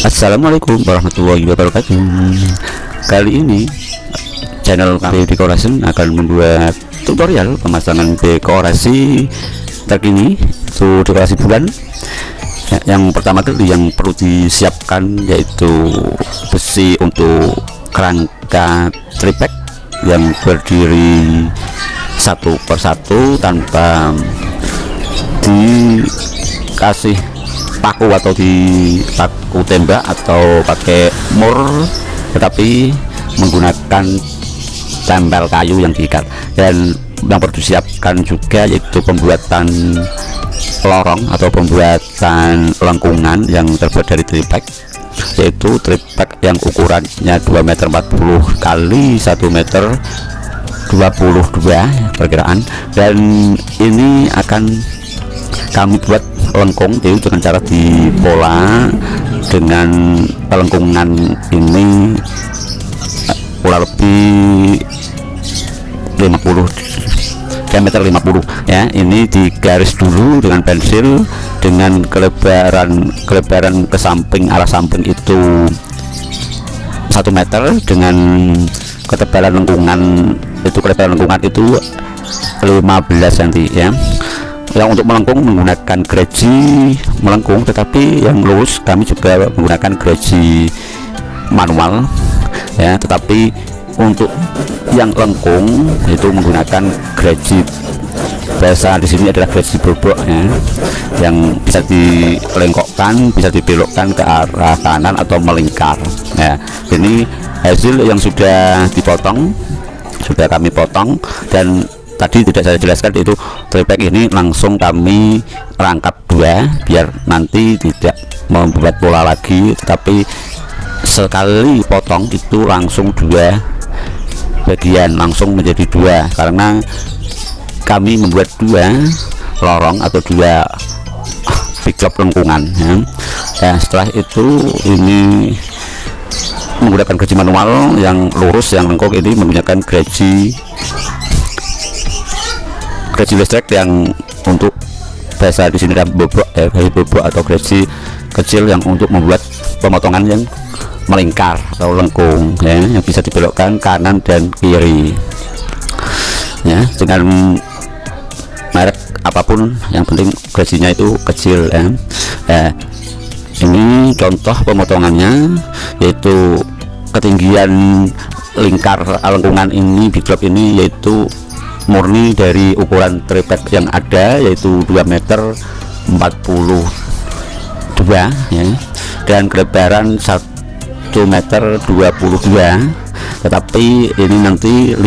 Assalamualaikum warahmatullahi wabarakatuh. Kali ini channel KP Decoration akan membuat tutorial pemasangan dekorasi terkini untuk dekorasi bulan. Yang pertama kali yang perlu disiapkan yaitu besi untuk kerangka triplek yang berdiri satu persatu tanpa dikasih paku atau di paku tembak atau pakai mur, tetapi menggunakan tempel kayu yang diikat. Dan yang perlu disiapkan juga yaitu pembuatan lorong atau pembuatan lengkungan yang terbuat dari triplek, yaitu triplek yang ukurannya 2,40 meter kali 1,22 meter perkiraan. Dan ini akan kami buat lengkung itu dengan cara dipola dengan lengkungan ini kurang lebih 50 ya. Ini digaris dulu dengan pensil dengan kelebaran ke samping, arah samping itu 1 meter, dengan ketebalan lengkungan itu 15 cm ya. Yang untuk melengkung menggunakan gergaji melengkung, tetapi yang lurus kami juga menggunakan gergaji manual ya. Tetapi untuk yang lengkung itu menggunakan gergaji, bahasa di sini adalah gergaji bobok ya, yang bisa dilengkokkan, bisa dibelokkan ke arah kanan atau melingkar ya. Ini hasil yang sudah dipotong, sudah kami potong, dan tadi tidak saya jelaskan itu triplek ini langsung kami rangkap dua biar nanti tidak membuat pola lagi, tetapi sekali potong itu langsung dua bagian, langsung menjadi dua, karena kami membuat dua lorong atau dua piklop lengkungan ya. Nah, setelah itu ini menggunakan gergaji manual yang lurus, yang lengkung ini menggunakan gergaji listrik yang untuk bahasa di sini bobok ya, gergaji bobok atau gergaji kecil yang untuk membuat pemotongan yang melingkar atau lengkung ya, yang bisa dibelokkan kanan dan kiri ya, dengan merek apapun, yang penting gergajinya itu kecil ya. Ini contoh pemotongannya, yaitu ketinggian lingkar lengkungan ini di klub ini yaitu murni dari ukuran triplek yang ada, yaitu 2,40 meter ya, dan kelebaran 1,22 meter. Tetapi ini nanti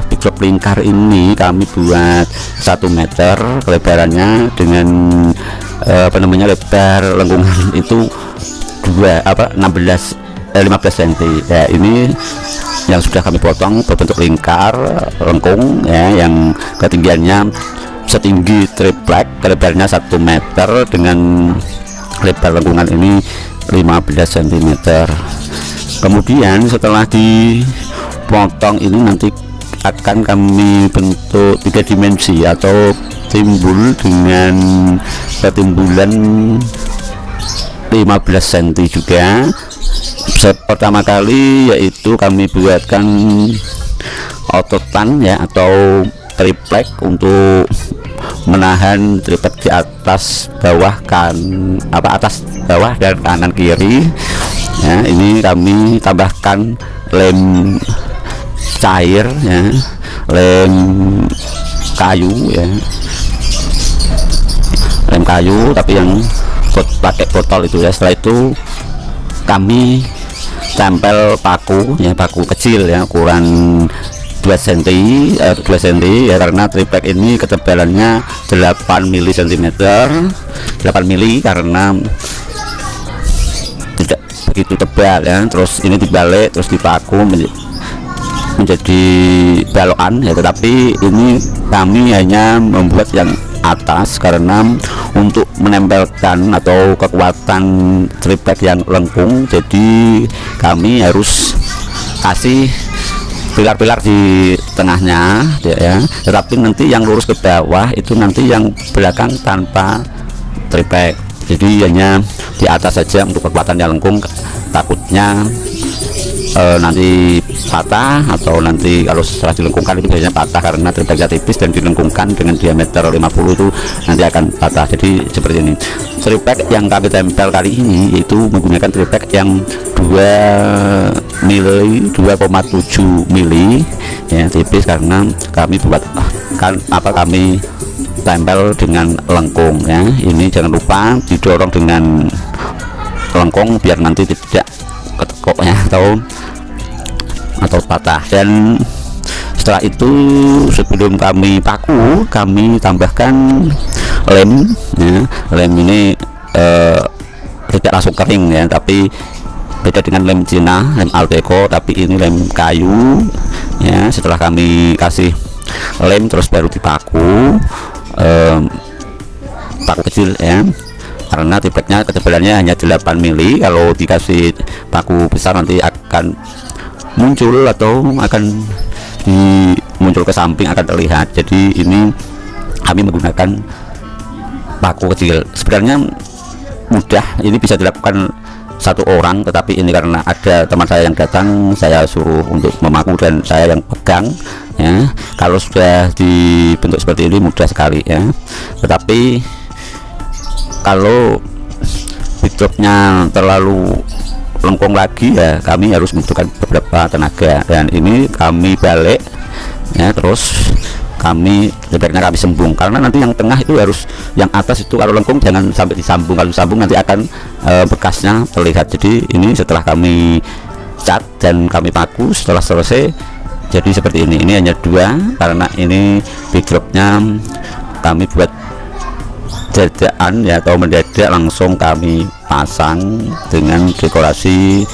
piklop lingkar ini kami buat 1 meter kelebarannya, dengan lebar lengkungan itu 15 cm ya. Ini yang sudah kami potong berbentuk lingkar lengkung ya, yang ketinggiannya setinggi triplek, kelebarnya 1 meter, dengan lebar lengkungan ini 15 cm. Kemudian setelah dipotong ini nanti akan kami bentuk 3 dimensi atau timbul dengan ketimbulan 15 cm juga. Pertama kali yaitu kami buatkan ototan ya atau triplek untuk menahan triplek di atas bawah atas bawah dan kanan kiri ya. Ini kami tambahkan lem cair ya, lem kayu ya, lem kayu tapi yang pakai botol itu ya. Setelah itu kami tempel paku ya, paku kecil ya, ukuran 2 cm ya, karena triplek ini ketebalannya 8 cm, 8 mili karena tidak begitu tebal ya. Terus ini dibalik, terus dipaku menjadi balokan ya, tetapi ini kami hanya membuat yang atas karena untuk menempelkan atau kekuatan triplek yang lengkung, jadi kami harus kasih pilar-pilar di tengahnya ya. Tetapi nanti yang lurus ke bawah itu nanti yang belakang tanpa triplek jadi hanya di atas saja untuk kekuatannya lengkung, takutnya nanti patah, atau nanti kalau setelah dilengkungkan itu biasanya patah karena tripleknya tipis dan dilengkungkan dengan diameter 50 itu nanti akan patah. Jadi seperti ini triplek yang kami tempel kali ini, yaitu menggunakan triplek yang 2 mili 2,7 mili ya, tipis karena kami buat kami tempel dengan lengkung ya. Ini jangan lupa didorong dengan lengkung biar nanti tidak ketekuk ya, atau patah. Dan setelah itu sebelum kami paku, kami tambahkan lem ya. Lem ini tidak langsung kering ya, tapi beda dengan lem Cina, lem Alteco, tapi ini lem kayu ya. Setelah kami kasih lem terus baru dipaku, paku kecil ya, karena tripleknya ketebalannya hanya 8 mili. Kalau dikasih paku besar nanti akan muncul atau akan muncul ke samping, akan terlihat. Jadi ini kami menggunakan paku kecil. Sebenarnya mudah, ini bisa dilakukan satu orang, tetapi ini karena ada teman saya yang datang, saya suruh untuk memaku dan saya yang pegang ya. Kalau sudah dibentuk seperti ini mudah sekali ya, tetapi kalau backdropnya terlalu lengkung lagi ya, kami harus membutuhkan beberapa tenaga. Dan ini kami balik ya, terus kami sebenarnya kami sambung, karena nanti yang tengah itu harus, yang atas itu kalau lengkung jangan sampai disambung. Kalau disambung nanti akan bekasnya terlihat. Jadi ini setelah kami cat dan kami paku, setelah selesai jadi seperti ini. Ini hanya 2 karena ini backdropnya kami buat dadakan ya, atau mendadak langsung kami pasang dengan dekorasi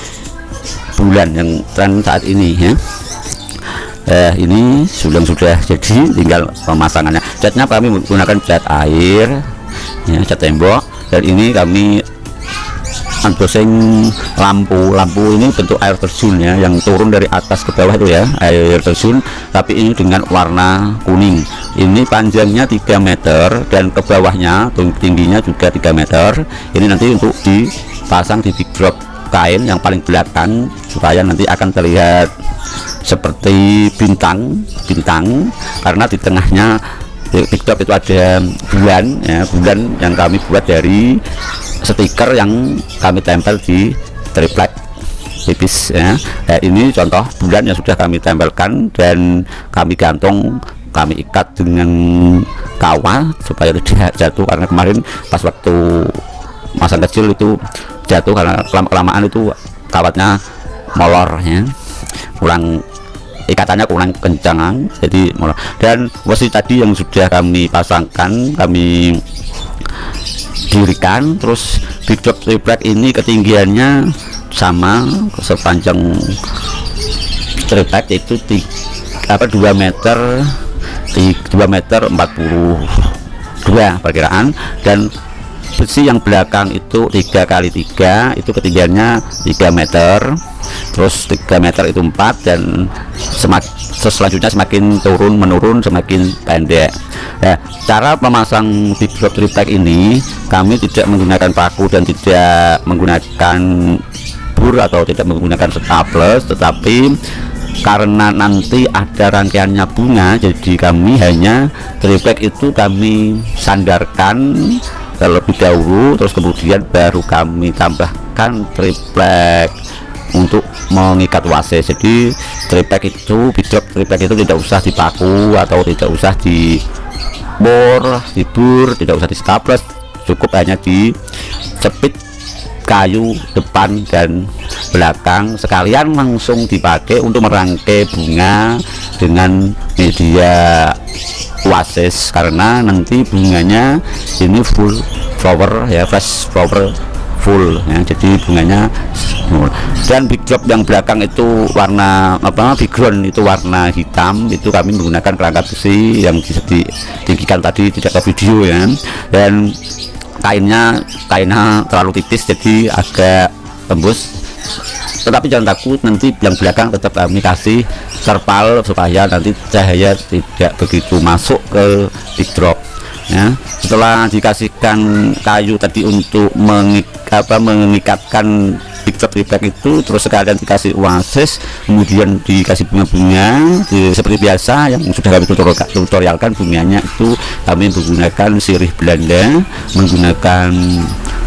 bulan yang tren saat ini ya. Ini sudah jadi, tinggal pemasangannya. Catnya kami menggunakan cat air ya, cat tembok. Dan ini kami unboxing lampu ini bentuk air terjun ya, yang turun dari atas ke bawah itu ya, air terjun, tapi ini dengan warna kuning. Ini panjangnya 3 meter dan ke bawahnya tingginya juga 3 meter. Ini nanti untuk dipasang di backdrop kain yang paling belakang supaya nanti akan terlihat seperti bintang, karena di tengahnya backdrop itu ada bulan ya, bulan yang kami buat dari stiker yang kami tempel di triplek tipis ya. Ini contoh bulan yang sudah kami tempelkan dan kami gantung, kami ikat dengan kawat supaya tidak jatuh, karena kemarin pas waktu masang kecil itu jatuh karena kelamaan itu kawatnya molor ya, ikatannya kurang kencang, jadi molor. Dan posisi tadi yang sudah kami pasangkan, kami dirikan. Terus backdrop triplek ini ketinggiannya sama sepanjang triplek, yaitu 2 meter 42 perkiraan. Dan besi yang belakang itu 3x3 itu ketinggiannya 3 meter, terus 3 meter itu 4, dan selanjutnya semakin menurun semakin pendek. Cara memasang backdrop triplek ini kami tidak menggunakan paku dan tidak menggunakan bur atau tidak menggunakan staples, tetapi karena nanti ada rangkaiannya bunga, jadi kami hanya triplek itu kami sandarkan terlebih dahulu, terus kemudian baru kami tambahkan triplek untuk mengikat wase. Jadi triplek itu, backdrop triplek itu tidak usah dipaku atau tidak usah dibur, tidak usah di staples, cukup hanya dicepit kayu depan dan belakang, sekalian langsung dipakai untuk merangkai bunga dengan media wasis, karena nanti bunganya ini full flower ya, fresh flower full ya, jadi bunganya full. Dan backdrop yang belakang itu warna background itu warna hitam, itu kami menggunakan kerangka besi yang bisa ditinggikan tadi, tidak ke video ya. Dan kainnya terlalu tipis jadi agak tembus, tetapi jangan takut, nanti yang belakang tetap kami kasih terpal supaya nanti cahaya tidak begitu masuk ke backdrop ya. Setelah dikasihkan kayu tadi untuk mengikatkan pickup triplek itu, terus sekalian dikasih oasis, kemudian dikasih bunga-bunga seperti biasa yang sudah kami tutorialkan. Bunganya itu kami menggunakan sirih Belanda, menggunakan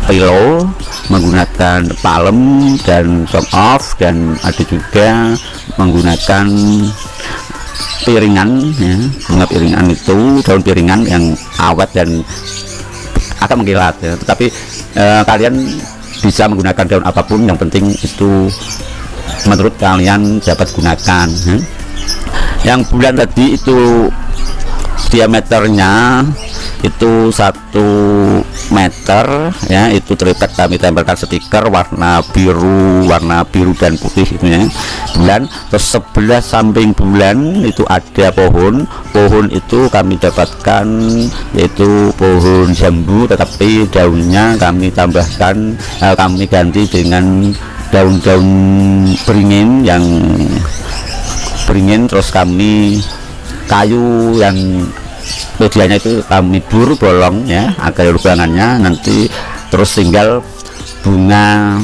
pillow, menggunakan palem dan song off, dan ada juga menggunakan piringan ya, bunga piringan itu, daun piringan yang awet dan akan mengkilat ya. Tetapi kalian bisa menggunakan daun apapun, yang penting itu menurut kalian dapat gunakan ya. Yang bulan tadi itu diameternya itu 1 meter ya, itu triplek kami tempelkan stiker warna biru dan putih itu ya, bulan. Terus sebelah samping bulan itu ada pohon itu kami dapatkan, yaitu pohon jambu, tetapi daunnya kami tambahkan, kami ganti dengan daun-daun beringin yang beringin. Terus kami kayu yang medianya itu kami bur bolong ya, agar lubangannya nanti. Terus tinggal bunga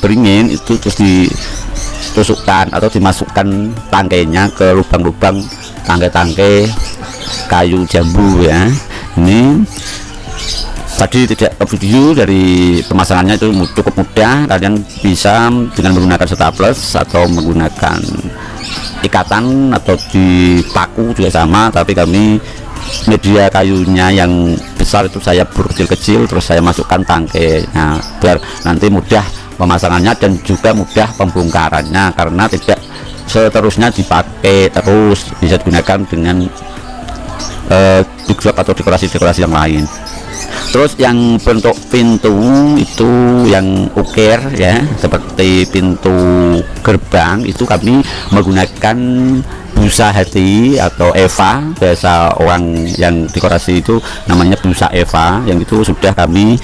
beringin itu terus ditusukkan atau dimasukkan tangkainya ke lubang-lubang tangkai kayu jambu ya. Ini tadi tidak video dari pemasangannya itu cukup mudah, kalian bisa dengan menggunakan staples atau menggunakan ikatan atau dipaku juga sama, tapi kami media kayunya yang besar itu saya bur kecil-kecil, terus saya masukkan tangkainya biar nanti mudah pemasangannya dan juga mudah pembongkarannya, karena tidak seterusnya dipakai terus, bisa digunakan dengan backdrop atau dekorasi-dekorasi yang lain. Terus yang bentuk pintu itu yang ukir ya, seperti pintu gerbang itu kami menggunakan busa hati atau Eva, biasa orang yang dekorasi itu namanya busa Eva, yang itu sudah kami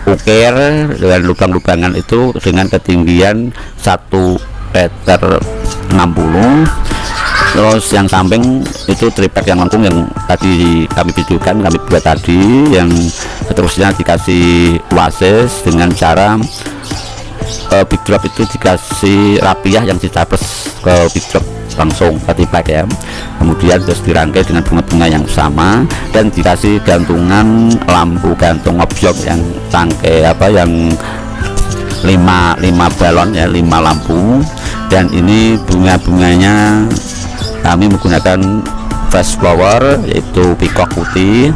ukir dengan lubang-lubangan itu dengan ketinggian 1,60 m. Terus yang samping itu triplek yang lengkung yang tadi kami videokan, kami buat tadi. Yang seterusnya dikasih oasis dengan cara big drop itu dikasih rapiah yang ditapes ke big drop langsung ke triplek ya. Kemudian terus dirangkai dengan bunga-bunga yang sama dan dikasih gantungan lampu gantung objek yang tangkai yang 5 balon ya, 5 lampu. Dan ini bunga-bunganya kami menggunakan fresh flower, yaitu peacock putih,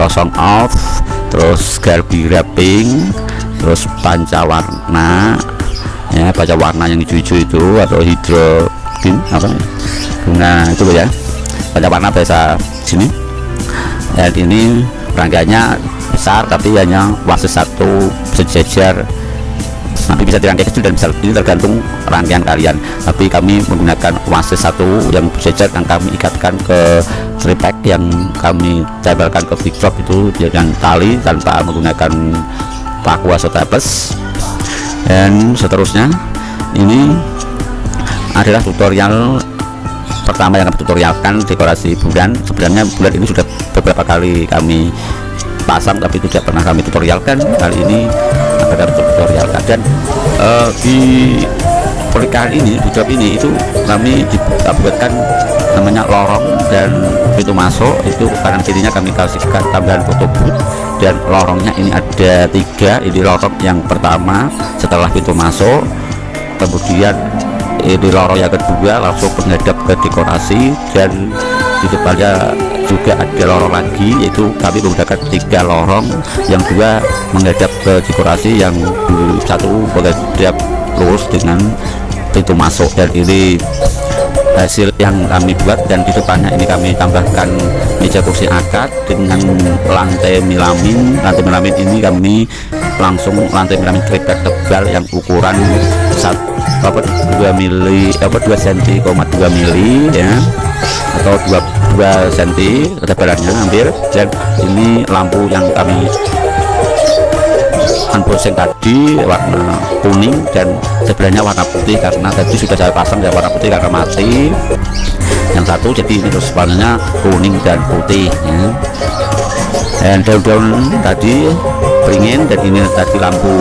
song off, terus garbi wrapping, terus pancawarna ya, pancawarna yang hijau-hijau itu atau hidrogen bunga itu ya, pancawarna biasa sini. Dan ini rangkaiannya besar tapi hanya oasis 1 sejajar, nanti bisa dirangkai kecil dan bisa, ini tergantung rangkaian kalian. Tapi kami menggunakan oasis 1 yang berjajar yang kami ikatkan ke triplek yang kami tempelkan ke big drop itu dengan tali tanpa menggunakan paku atau staples. Dan seterusnya ini adalah tutorial pertama yang kami tutorialkan, dekorasi bulan. Sebenarnya bulan ini sudah beberapa kali kami pasang tapi tidak pernah kami tutorialkan. Kali ini ada tutorialkan, dan di pernikahan ini, di job ini itu kami buatkan namanya lorong dan pintu masuk. Itu kanan kirinya kami kasihkan tambahan foto booth, dan lorongnya ini ada 3. Ini lorong yang pertama setelah pintu masuk, kemudian ini lorong yang kedua langsung menghadap ke dekorasi, dan di depannya juga ada lorong lagi, yaitu kami menggunakan 3 lorong, yang 2 menghadap ke dekorasi, yang 1 menghadap lurus dengan pintu masuk. Dan ini hasil yang kami buat, dan di depannya ini kami tambahkan meja kursi akad dengan lantai melamin. Lantai melamin ini kami langsung lantai melamin triplek tebal yang ukuran 2 cm, 2 mili ya, atau 2 cm ketebalannya hampir. Dan ini lampu yang kami unboxing tadi warna kuning dan sebelahnya warna putih, karena tadi sudah saya pasang ya warna putih karena mati. yang satu, jadi ini terus warnanya kuning dan putih ya. Dan daun-daun tadi beringin, dan ini tadi lampu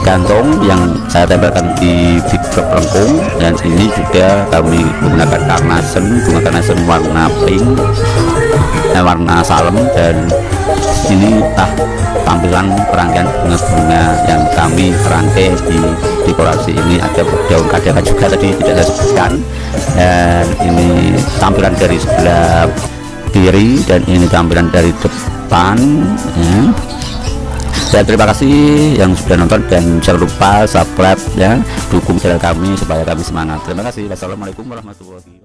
gantung yang saya tempelkan di bibir lengkung, dan ini juga kami menggunakan bunga karnasen warna pink, warna salem, dan ini tampilan rangkaian bunga-bunga yang kami rangkai di dekorasi ini. Ada daun kadaka juga tadi tidak saya sebutkan, dan ini tampilan dari sebelah kiri, dan ini tampilan dari depan ya. Saya terima kasih yang sudah nonton, dan jangan lupa subscribe ya, dukung channel kami supaya kami semangat. Terima kasih. Wassalamualaikum warahmatullahi wabarakatuh.